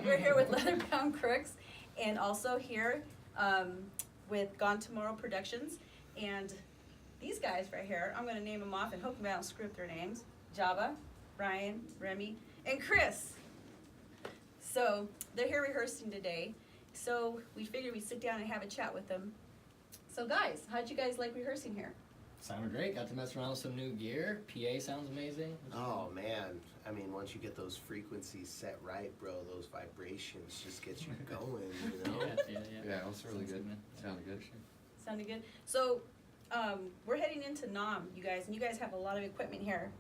We're here with Leather Bound Crooks, and also here with G2M Productions. And these guys right here, I'm going to name them off and hopefully I don't screw up their names. Java, Brian, Remy, and Chris. So they're here rehearsing today. So we figured we'd sit down and have a chat with them. So guys, how'd you guys like rehearsing here? Sounded great. Got to mess around with some new gear. PA sounds amazing. Oh man, I mean, once you get those frequencies set right, bro, those vibrations just get you going, you know? Yeah, it was really good. Sounded good. Sounded good. So we're heading into NOM, you guys, and you guys have a lot of equipment here.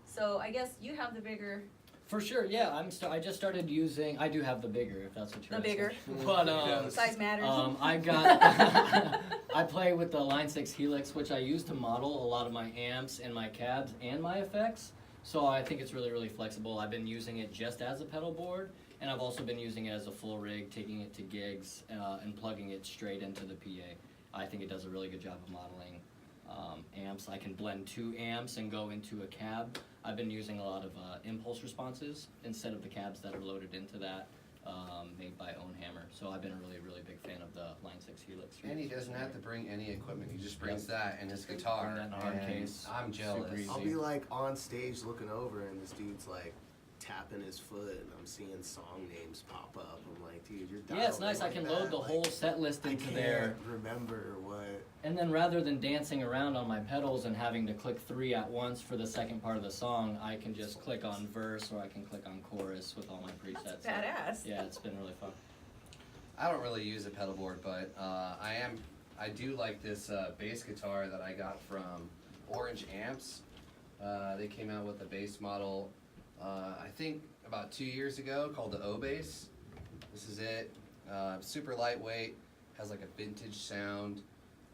So I guess you have the bigger. For sure, yeah. I just started using. I do have the bigger, if that's what you're. The bigger. But size matters. I got. I play with the Line 6 Helix, which I use to model a lot of my amps and my cabs and my effects. So I think it's really, really flexible. I've been using it just as a pedal board, and I've also been using it as a full rig, taking it to gigs and plugging it straight into the PA. I think it does a really good job of modeling amps. I can blend 2 amps and go into a cab. I've been using a lot of impulse responses instead of the cabs that are loaded into that, made by Own Hammer. So I've been a really, really big fan of the Line 6 Helix. And he doesn't have to bring any equipment. He just brings that and his guitar. Bring that in a hard and case. I'm jealous. Super easy. I'll be like on stage looking over and this dude's like tapping his foot and I'm seeing song names pop up. I'm like, dude, you're dialed Yeah, it's nice. in I can like load that. the whole set list I into can't there. remember what. And then rather than dancing around on my pedals and having to click 3 at once for the second part of the song, I can just click on verse or I can click on chorus with all my presets. That's badass. Yeah, it's been really fun. I don't really use a pedal board, but I do like this bass guitar that I got from Orange Amps. They came out with a bass model, I think about 2 years ago, called the O Bass. This is it. Super lightweight, has like a vintage sound,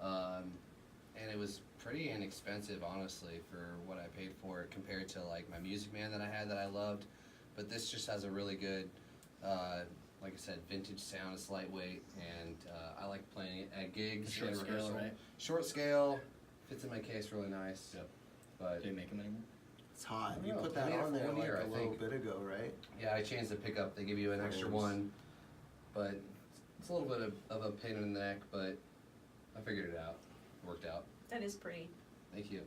and it was pretty inexpensive, honestly, for what I paid for it compared to like my Music Man that I had that I loved. But this just has a really good, like I said, vintage sound. It's lightweight, and I like playing it at gigs. Short and scale, rehearsal. right? Short scale, fits in my case really nice. Yep. But Do you make them anymore? It's hot. I You don't know. put I that made it on for there 1 like year, a I little think. bit ago, right? yeah, I changed the pickup. They give you an extra Frames. one, but it's a little bit of a pain in the neck. But I figured it out. Worked out. That is pretty. Thank you.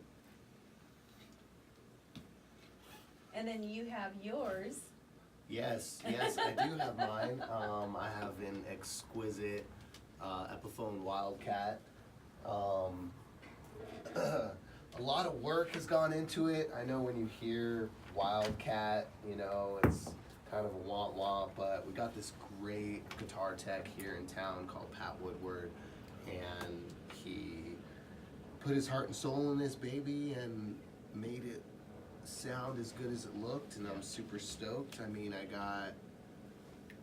And then you have yours. Yes, I do have mine. I have an exquisite Epiphone Wildcat. A lot of work has gone into it. I know when you hear Wildcat, you know, it's kind of a womp-womp, but we got this great guitar tech here in town called Pat Woodward, and he put his heart and soul in this baby and made it sound as good as it looked, and I'm super stoked. I mean,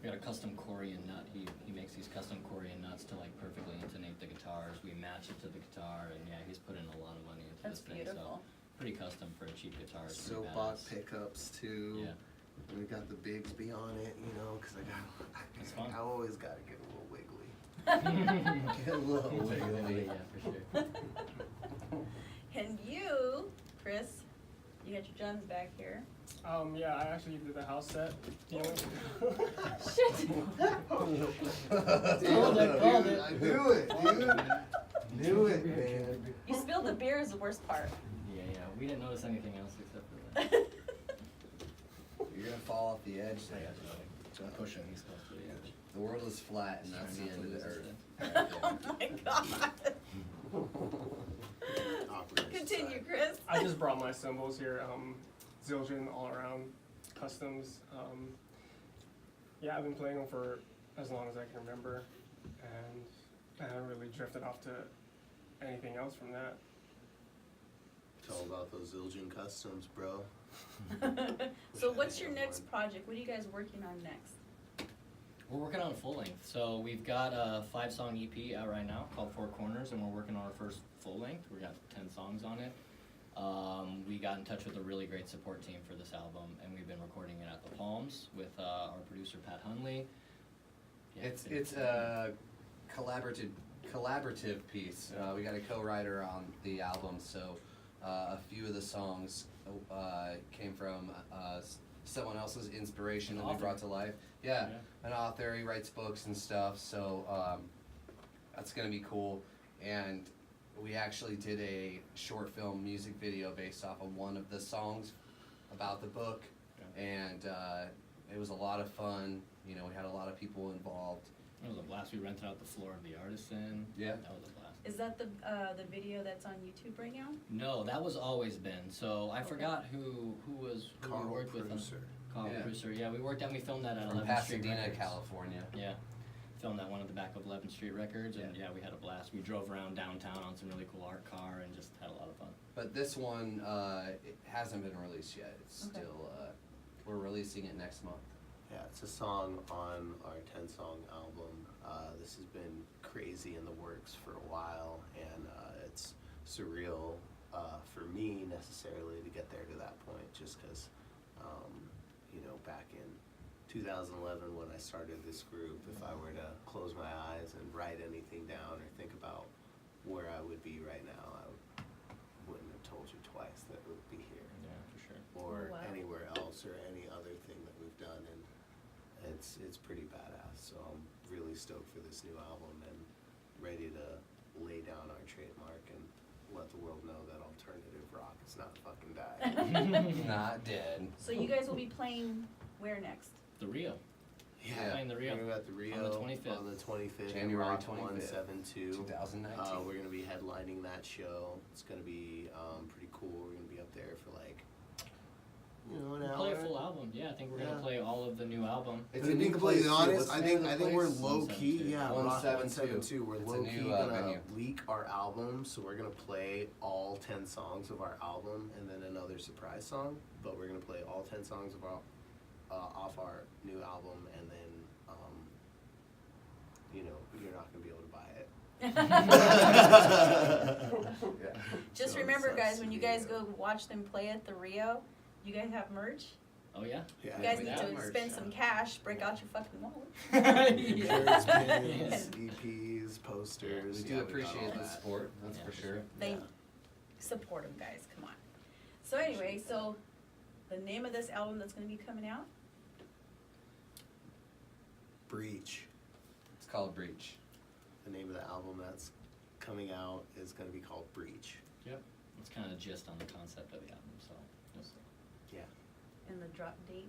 We got a custom Corian nut. He makes these custom Corian nuts to like perfectly intonate the guitars. We match it to the guitar, and yeah, he's put in a lot of money into That's this thing. beautiful. So pretty custom for a cheap guitar. It's pretty soapbox badass. pickups too. Yeah. And we got the Bigsby on it, you know, because That's fun. I always got to get a little wiggly. Get a little wiggly. Yeah, for sure. And you, Chris, you got your drums back here. Yeah, I actually did the house set. You know, Shit! Called it. I knew it, dude. Knew it, man. You spilled the beer is the worst part. Yeah. We didn't notice anything else except for that. You're gonna fall off the edge I there. got you. So I'm pushing these close to the edge. The world is flat, and that's the Trying end not of to the lose earth. this Oh my god. Awkward Continue, side. Chris. I just brought my cymbals here. Zildjian all around customs. Yeah, I've been playing them for as long as I can remember, and I haven't really drifted off to anything else from that. It's all about those Zildjian customs, bro. So what's your next project? What are you guys working on next? We're working on a full length. So we've got a 5-song EP out right now called Four Corners, and we're working on our first full length. We got 10 songs on it. We got in touch with a really great support team for this album, and we've been recording it at the Palms with our producer Pat Hunley. Yeah, It's a collaborative piece. We got a co-writer on the album, so a few of the songs came from someone else's inspiration that we Author. brought to life. Yeah, an author. He writes books and stuff. So that's gonna be cool. And we actually did a short film music video based off of one of the songs about the book, and it was a lot of fun. You know, we had a lot of people involved. It was a blast. We rented out the floor of the Artisan. Yeah. That was a blast. Is that the video that's on YouTube right now? No, that was always been. So I Okay. forgot who we worked with. Carl Yeah. Producer. Yeah, we worked and we filmed that at From 11th Street Pasadena, Records. California. Yeah, filmed that one at the back of 11th Street Records, and Yeah. yeah, we had a blast. We drove around downtown on some really cool art car and just had a lot of fun. But this one, it hasn't been released yet. It's Okay. still, we're releasing it next month. Yeah, it's a song on our 10-song album. This has been crazy in the works for a while, and it's surreal for me necessarily to get there to that point, just because, you know, back in 2011 when I started this group, if I were to close my eyes and write anything down or think about where I would be right now, I wouldn't have told you twice that it would be here. Yeah, for sure. Or Oh, wow. anywhere else or any other thing that we've done, and it's pretty badass. So I'm really stoked for this new album and ready to lay down our trademark and let the world know that alternative rock is not fucking died. Not dead. So you guys will be playing where next? The Rio. Yeah. Playing the Rio. We're at the Rio On the 25th. on the 25th, January Rock 25th, 172. 2019. We're gonna be headlining that show. It's gonna be pretty cool. We're gonna be up there for like, you know, an We'll hour. play a full album. Yeah, I think we're Yeah. gonna play all of the new album. It's to a be new completely place, too. honest, What's I the think name I of the think we're place? low key. 172. Yeah, Rock 172. 172. We're It's a low key new, gonna venue. leak our album, so we're gonna play all 10 songs of our album and then another surprise song. But we're gonna play all 10 songs of our off our new album, and then you know, you're not gonna be able to buy it. Yeah. Just So remember, it guys, sucks when to you be, guys go watch them play at the Rio, you guys have merch. Oh yeah. Yeah, You guys we need have to merch, spend yeah. some cash, break out your fucking wallet. shirts, pins, Yes. EPs, posters. We yeah, do got appreciate all the that. support, that's Yeah, for for sure. sure. They Yeah. support them, guys. Come on. So anyway, so the name of this album that's going to be coming out. Breach. It's called Breach. The name of the album that's coming out is gonna be called Breach. Yep. It's kind of gist on the concept of the album, so you'll see. Yeah. And the drop date.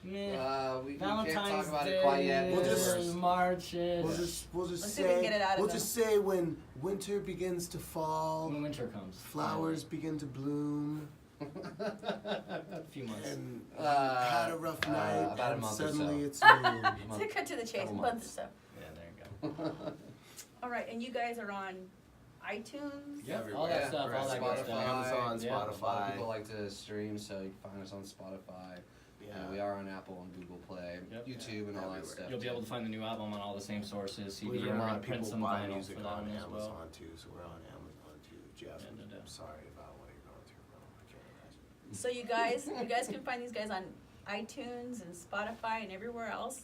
We can't Valentine's talk about Day, it quite yet. We'll just- because- March-ish. We'll just Let's see if we can get it out of we'll them. just say when winter begins to fall, When winter comes. flowers begin to bloom, A few months. and you Uh, had a rough night, about a and month or suddenly so. it's noon. So cut to the chase. Couple Month or months. so. Yeah, there you go. All right, and you guys are on iTunes. Yep, Everywhere. all that Yeah, stuff, we're all on that good stuff. Amazon, Yeah. A lot of Spotify. people like to stream, so you can find us on Spotify. Yeah. We are on Apple and Google Play, Yep. YouTube, and all that Everywhere. stuff. You'll be able to find the new album on all the same sources. Believe CD, it or and we're not, gonna print people some buy vinyl music for that on one as well. Amazon too, so we're on Amazon too. Jeff, Yeah, no doubt. I'm sorry about what you're going through, bro. I can't imagine. So you guys can find these guys on iTunes and Spotify and everywhere else.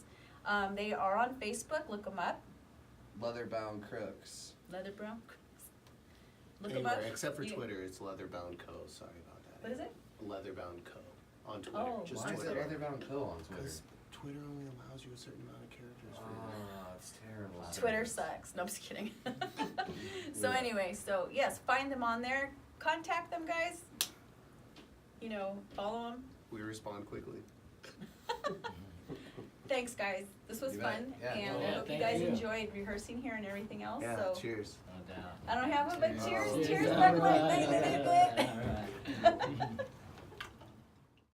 They are on Facebook. Look them up. Leather Bound Crooks. Leather Bound Crooks. Look them Anywhere up. except for You- Twitter, it's Leatherbound Co. Sorry about that. What is it? Leatherbound Co. On Twitter. Oh, just Why is Twitter. it Leather Bound Co on Twitter? Because Twitter only allows you a certain amount of characters. Oh, it's terrible. Twitter sucks. No, I'm just kidding. So Yeah. anyway, so yes, find them on there. Contact them, guys. You know, follow them. We respond quickly. Thanks, guys. This was You bet. fun, Yeah. and Yeah, I hope you thank guys you. enjoyed rehearsing here and everything else. Yeah, so cheers. No doubt. I don't have one, but cheers, Cheers. cheers, All Buckland. right. Thank you, Buckland.